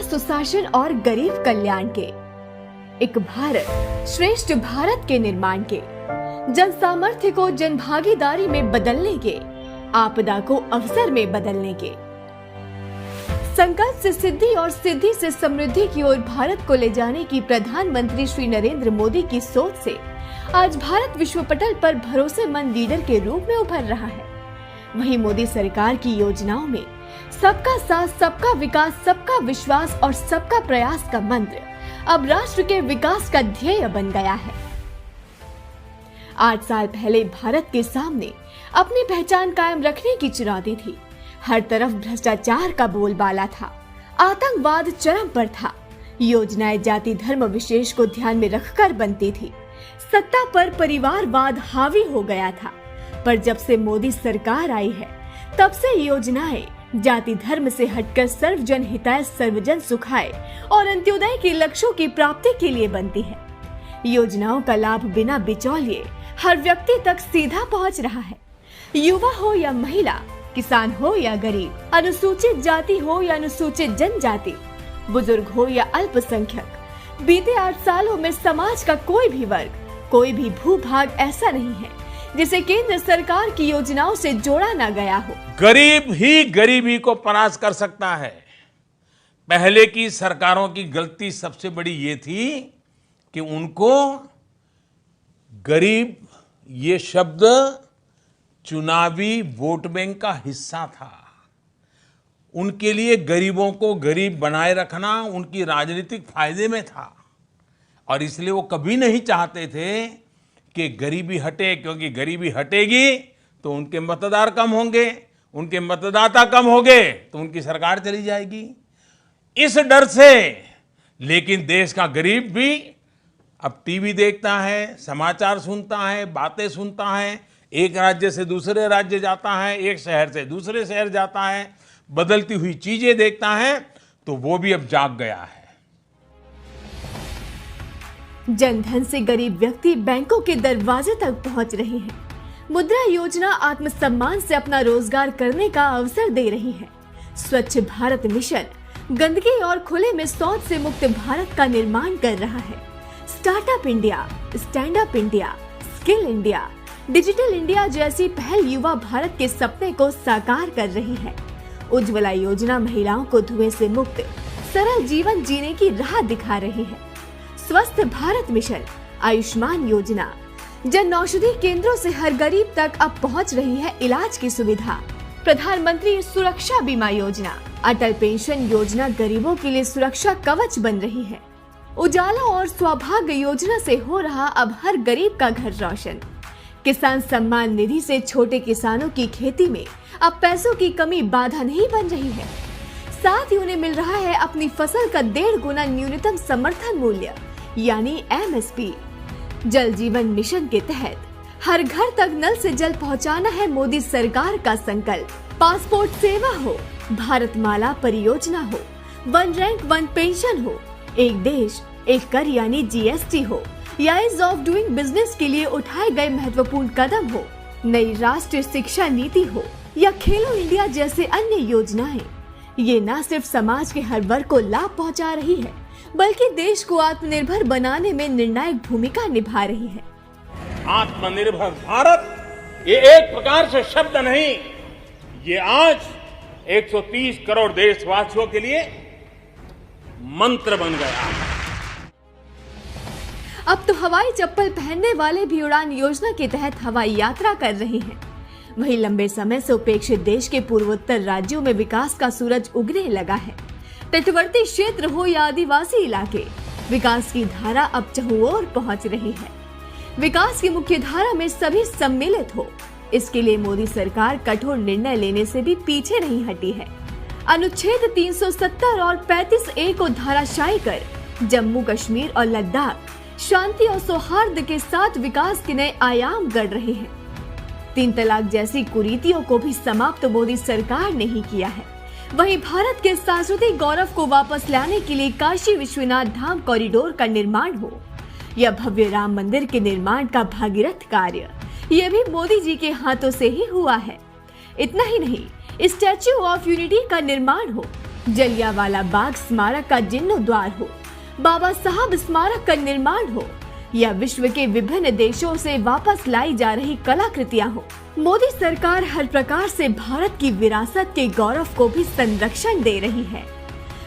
सुशासन और गरीब कल्याण के, एक भारत श्रेष्ठ भारत के निर्माण के, जन सामर्थ्य को जन भागीदारी में बदलने के, आपदा को अवसर में बदलने के, संकल्प से सिद्धि और सिद्धि से समृद्धि की ओर भारत को ले जाने की प्रधानमंत्री श्री नरेंद्र मोदी की सोच से आज भारत विश्व पटल पर भरोसेमंद लीडर के रूप में उभर रहा है। वहीं मोदी सरकार की योजनाओं में सबका साथ, सबका विकास, सबका विश्वास और सबका प्रयास का मंत्र अब राष्ट्र के विकास का ध्येय बन गया है। 8 साल पहले भारत के सामने अपनी पहचान कायम रखने की चुनौती थी। हर तरफ भ्रष्टाचार का बोलबाला था, आतंकवाद चरम पर था, योजनाएं जाति धर्म विशेष को ध्यान में रखकर बनती थी, सत्ता पर परिवारवाद हावी हो गया था। पर जब से मोदी सरकार आई है तब से योजनाएं जाति धर्म से हटकर सर्वजन हिताय सर्वजन सुखाय और अंत्योदय के लक्ष्यों की प्राप्ति के लिए बनती है। योजनाओं का लाभ बिना बिचौलिए हर व्यक्ति तक सीधा पहुंच रहा है। युवा हो या महिला, किसान हो या गरीब, अनुसूचित जाति हो या अनुसूचित जनजाति, बुजुर्ग हो या अल्पसंख्यक, बीते 8 सालों में समाज का कोई भी वर्ग, कोई भी भूभाग ऐसा नहीं है जिसे केंद्र सरकार की योजनाओं से जोड़ा ना गया हो। गरीब ही गरीबी को परास्त कर सकता है। पहले की सरकारों की गलती सबसे बड़ी ये थी कि उनको गरीब ये शब्द चुनावी वोट बैंक का हिस्सा था। उनके लिए गरीबों को गरीब बनाए रखना उनकी राजनीतिक फायदे में था और इसलिए वो कभी नहीं चाहते थे कि गरीबी हटे, क्योंकि गरीबी हटेगी तो उनके मतदार कम होंगे, उनके मतदाता कम होंगे तो उनकी सरकार चली जाएगी। इस डर से लेकिन देश का गरीब भी अब टीवी देखता है, समाचार सुनता है, बातें सुनता है, एक राज्य से दूसरे राज्य जाता है, एक शहर से दूसरे शहर जाता है, बदलती हुई चीजें देखता है, तो वो भी अब जाग गया है। जनधन से गरीब व्यक्ति बैंकों के दरवाजे तक पहुंच रहे हैं। मुद्रा योजना आत्मसम्मान से अपना रोजगार करने का अवसर दे रही है। स्वच्छ भारत मिशन गंदगी और खुले में शौच से मुक्त भारत का निर्माण कर रहा है। Startup India, stand up India, skill India, digital India जैसी पहल युवा भारत के सपने को साकार कर रही है। उज्ज्वला योजना महिलाओं को धुएं से मुक्त सरल जीवन जीने की राह दिखा रही है। स्वस्थ भारत मिशन, आयुष्मान योजना, जन औषधि केंद्रों से हर गरीब तक अब पहुंच रही है इलाज की सुविधा। प्रधानमंत्री सुरक्षा बीमा योजना, अटल पेंशन योजना गरीबों के लिए सुरक्षा कवच बन रही है। उजाला और सौभाग्य योजना से हो रहा अब हर गरीब का घर रोशन। किसान सम्मान निधि से छोटे किसानों की खेती में अब पैसों की कमी बाधा नहीं बन रही है। साथ ही उन्हें मिल रहा है अपनी फसल का 1.5 गुना न्यूनतम समर्थन मूल्य यानी MSP। जल जीवन मिशन के तहत हर घर तक नल से जल पहुंचाना है मोदी सरकार का संकल्प। पासपोर्ट सेवा हो, भारतमाला परियोजना हो, वन रैंक वन पेंशन हो, एक देश एक कर यानी GST हो, या ईज ऑफ डूइंग बिजनेस के लिए उठाए गए महत्वपूर्ण कदम हो, नई राष्ट्रीय शिक्षा नीति हो या खेलो इंडिया जैसे अन्य योजनाएं, ये न सिर्फ समाज के हर वर्ग को लाभ पहुंचा रही है बल्कि देश को आत्मनिर्भर बनाने में निर्णायक भूमिका निभा रही है। आत्मनिर्भर भारत ये एक प्रकार से शब्द नहीं, ये आज 130 करोड़ देशवासियों के लिए मंत्र बन गया है। अब तो हवाई चप्पल पहनने वाले भी उड़ान योजना के तहत हवाई यात्रा कर रहे हैं। वहीं लंबे समय से उपेक्षित देश के पूर्वोत्तर राज्यों में विकास का सूरज उगने लगा है। तटवर्ती क्षेत्र हो या आदिवासी इलाके, विकास की धारा अब चहुओर पहुंच रही है। विकास की मुख्य धारा में सभी सम्मिलित हो, इसके लिए मोदी सरकार कठोर निर्णय लेने से भी पीछे नहीं हटी है। अनुच्छेद 370 और 35A को धराशायी कर जम्मू कश्मीर और लद्दाख शांति और सौहार्द के साथ विकास के नए आयाम गढ़ रहे हैं। 3 तलाक जैसी कुरीतियों को भी समाप्त मोदी सरकार ने ही किया है। वहीं भारत के सांस्कृतिक गौरव को वापस लाने के लिए काशी विश्वनाथ धाम कॉरिडोर का निर्माण हो या भव्य राम मंदिर के निर्माण का भागीरथ कार्य, ये भी मोदी जी के हाथों से ही हुआ है। इतना ही नहीं, स्टैच्यू ऑफ यूनिटी का निर्माण हो जलियांवाला बाग स्मारक का जीर्णोद्धार हो, बाबा साहब स्मारक का निर्माण हो या विश्व के विभिन्न देशों से वापस लाई जा रही कलाकृतियां हो, मोदी सरकार हर प्रकार से भारत की विरासत के गौरव को भी संरक्षण दे रही है।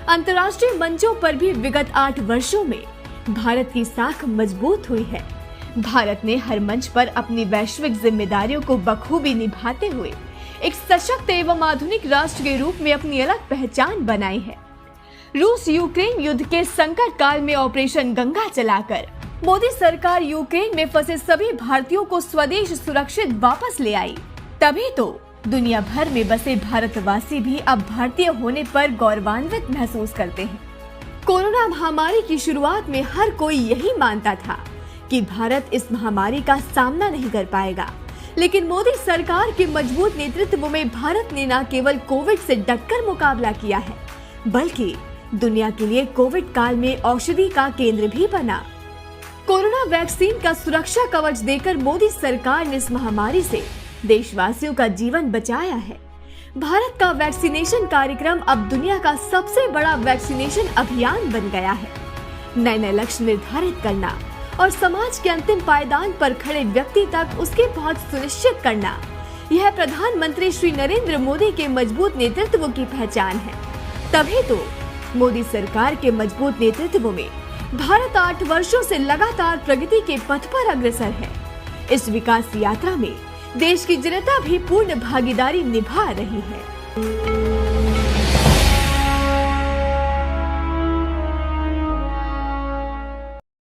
अंतर्राष्ट्रीय मंचों पर भी विगत 8 वर्षों में भारत की साख मजबूत हुई है। भारत ने हर मंच पर अपनी वैश्विक जिम्मेदारियों को बखूबी निभाते हुए एक सशक्त एवं आधुनिक राष्ट्र के रूप में अपनी अलग पहचान बनाई है। रूस यूक्रेन युद्ध के संकट काल में ऑपरेशन गंगा चलाकर मोदी सरकार यूक्रेन में फंसे सभी भारतीयों को स्वदेश सुरक्षित वापस ले आई। तभी तो दुनिया भर में बसे भारतवासी भी अब भारतीय होने पर गौरवान्वित महसूस करते हैं। कोरोना महामारी की शुरुआत में हर कोई यही मानता था कि भारत इस महामारी का सामना नहीं कर पाएगा, लेकिन मोदी सरकार के मजबूत नेतृत्व में भारत ने न केवल कोविड से डटकर मुकाबला किया है, बल्कि दुनिया के लिए कोविड काल में औषधि का केंद्र भी बना। कोरोना वैक्सीन का सुरक्षा कवच देकर मोदी सरकार ने इस महामारी से देशवासियों का जीवन बचाया है। भारत का वैक्सीनेशन कार्यक्रम अब दुनिया का सबसे बड़ा वैक्सीनेशन अभियान बन गया है। नए नए लक्ष्य निर्धारित करना और समाज के अंतिम पायदान पर खड़े व्यक्ति तक उसकी पहुंच सुनिश्चित करना, यह प्रधानमंत्री श्री नरेंद्र मोदी के मजबूत नेतृत्व की पहचान है। तभी तो मोदी सरकार के मजबूत नेतृत्व में भारत 8 वर्षों से लगातार प्रगति के पथ पर अग्रसर है। इस विकास यात्रा में देश की जनता भी पूर्ण भागीदारी निभा रही है।